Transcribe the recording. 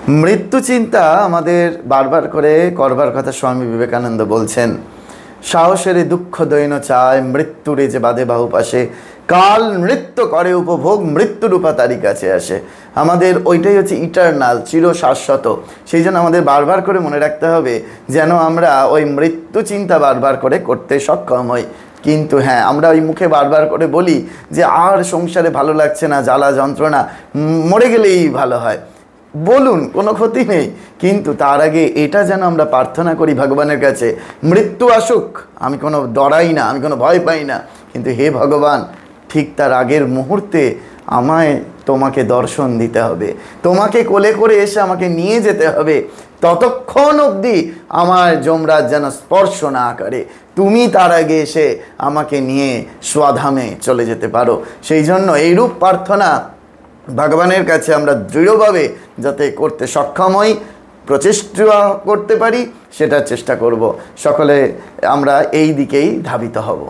মৃত্যু চিন্তা আমাদের বারবার করে করবার কথা স্বামী বিবেকানন্দ বলছেন। সাহসের দুঃখ দৈন চায়, মৃত্যুরে যে বাঁধে বাহু পাশে, কাল নৃত্য করে উপভোগ, মৃত্যুরূপা তারই কাছে আসে। আমাদের ওইটাই হচ্ছে ইটারনাল, চির শাশ্বত। সেই জন্য আমাদের বারবার করে মনে রাখতে হবে যেন আমরা ওই মৃত্যু চিন্তা বারবার করে করতে সক্ষম হই। কিন্তু হ্যাঁ, আমরা ওই মুখে বারবার করে বলি যে আর সংসারে ভালো লাগছে না, জ্বালা যন্ত্রণা, মরে গেলেই ভালো হয়। বলুন, কোনো ক্ষতি নেই, কিন্তু তার আগে এটা যেন আমরা প্রার্থনা করি ভগবানের কাছে, মৃত্যু আসুক, আমি কোনো ডরাই না, আমি কোনো ভয় পাই না, কিন্তু হে ভগবান, ঠিক তার আগের মুহূর্তে আমায় তোমাকে দর্শন দিতে হবে, তোমাকে কোলে করে এসে আমাকে নিয়ে যেতে হবে। ততক্ষণ অবধি আমার যমরাজ যেন স্পর্শ না করে, তুমি তার আগে এসে আমাকে নিয়ে স্বধামে চলে যেতে পারো। সেই জন্য এইরূপ প্রার্থনা ভগবানের কাছে আমরা দৃঢ়ভাবে যাতে করতে সক্ষম হই, প্রচেষ্টা করতে পারি, সেটার চেষ্টা করব। সকলে আমরা এই দিকেই ধাবিত হব।